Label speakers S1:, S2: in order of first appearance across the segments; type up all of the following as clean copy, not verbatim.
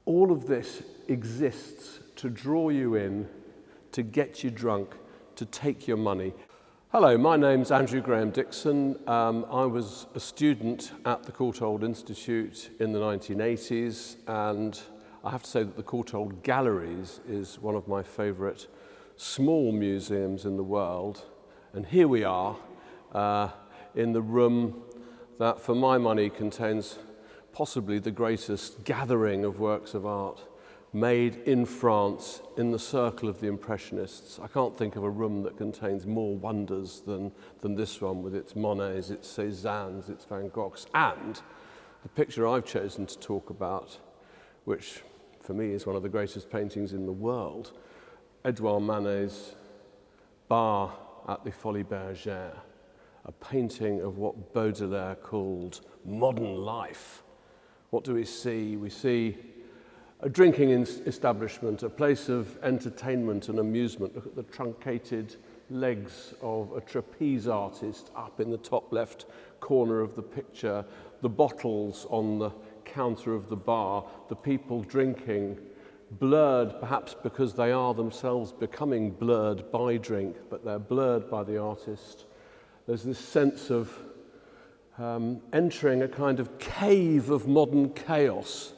S1: All of this exists to draw you in, to get you drunk, to take your money. Hello, my name's Andrew Graham Dixon. I was a student at the Courtauld Institute in the 1980s, and I have to say that the Courtauld Gallery is one of my favourite small museums in the world. And here we are in the room that, for my money, contains possibly the greatest gathering of works of art made in France in the circle of the Impressionists. I can't think of a room that contains more wonders than this one, with its Monets, its Cézannes, its Van Goghs, and the picture I've chosen to talk about, which for me is one of the greatest paintings in the world, Edouard Manet's Bar at the Folies-Bergère, a painting of what Baudelaire called modern life. What do we see? We see a drinking establishment, a place of entertainment and amusement. Look at the truncated legs of a trapeze artist up in the top left corner of the picture, the bottles on the counter of the bar, the people drinking, blurred perhaps because they are themselves becoming blurred by drink, but they're blurred by the artist. There's this sense of entering a kind of cave of modern chaos,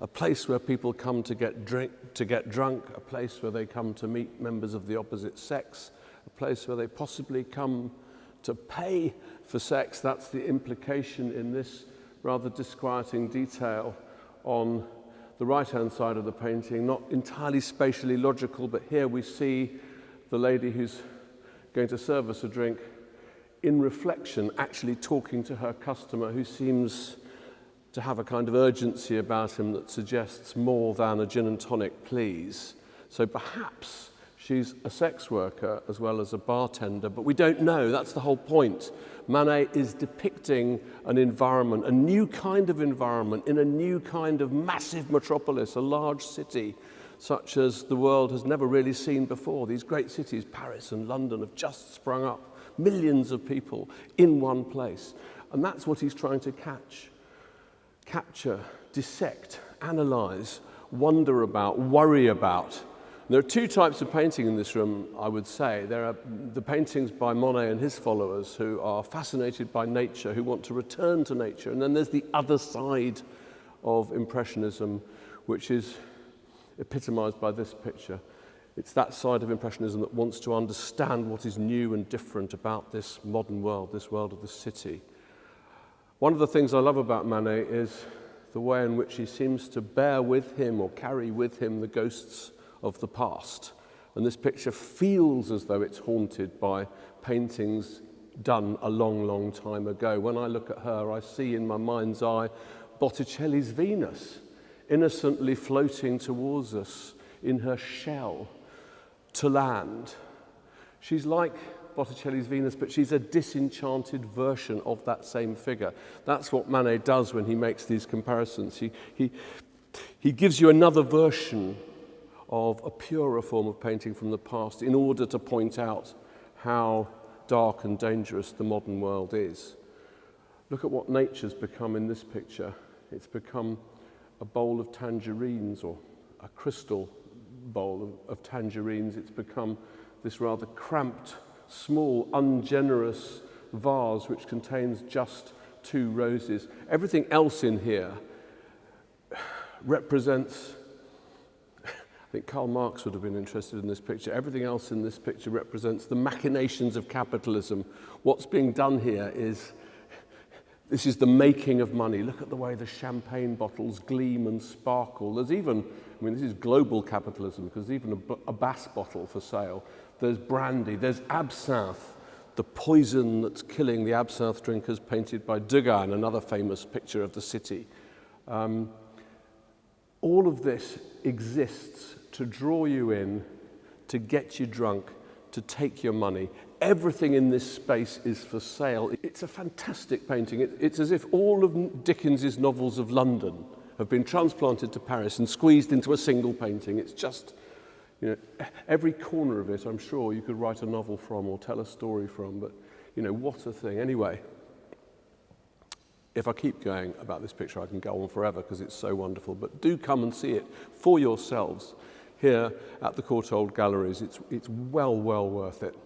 S1: a place where people come to get drunk, a place where they come to meet members of the opposite sex, a place where they possibly come to pay for sex. That's the implication in this rather disquieting detail on the right-hand side of the painting, not entirely spatially logical, but here we see the lady who's going to serve us a drink in reflection, actually talking to her customer, who seems to have a kind of urgency about him that suggests more than a gin and tonic, please. So perhaps she's a sex worker as well as a bartender, but we don't know. That's the whole point. Manet is depicting an environment, a new kind of environment in a new kind of massive metropolis, a large city, such as the world has never really seen before. These great cities, Paris and London, have just sprung up. Millions of people in one place. And that's what he's trying to capture, dissect, analyze, wonder about, worry about. And there are two types of painting in this room, I would say. There are the paintings by Monet and his followers who are fascinated by nature, who want to return to nature. And then there's the other side of Impressionism, which is epitomized by this picture. It's that side of Impressionism that wants to understand what is new and different about this modern world, this world of the city. One of the things I love about Manet is the way in which he seems to bear with him or carry with him the ghosts of the past. And this picture feels as though it's haunted by paintings done a long, long time ago. When I look at her, I see in my mind's eye Botticelli's Venus, innocently floating towards us in her shell to land. She's like Botticelli's Venus, but she's a disenchanted version of that same figure. That's what Manet does when he makes these comparisons. He gives you another version of a purer form of painting from the past in order to point out how dark and dangerous the modern world is. Look at what nature's become in this picture. It's become a bowl of tangerines, or a crystal bowl of tangerines. It's become this rather cramped, small, ungenerous vase which contains just 2 roses. Everything else in here represents, I think Karl Marx would have been interested in this picture, everything else in this picture represents the machinations of capitalism. What's being done here is, this is the making of money. Look at the way the champagne bottles gleam and sparkle. There's even, this is global capitalism, because there's even a Bass bottle for sale. There's brandy, there's absinthe, the poison that's killing the absinthe drinkers, painted by Degas in another famous picture of the city. All of this exists to draw you in, to get you drunk, to take your money. Everything in this space is for sale. It's a fantastic painting. It's as if all of Dickens's novels of London have been transplanted to Paris and squeezed into a single painting. It's just, every corner of it, I'm sure you could write a novel from or tell a story from, but, what a thing. Anyway, If I keep going about this picture, I can go on forever because it's so wonderful, but do come and see it for yourselves here at the Courtauld Galleries. It's well worth it.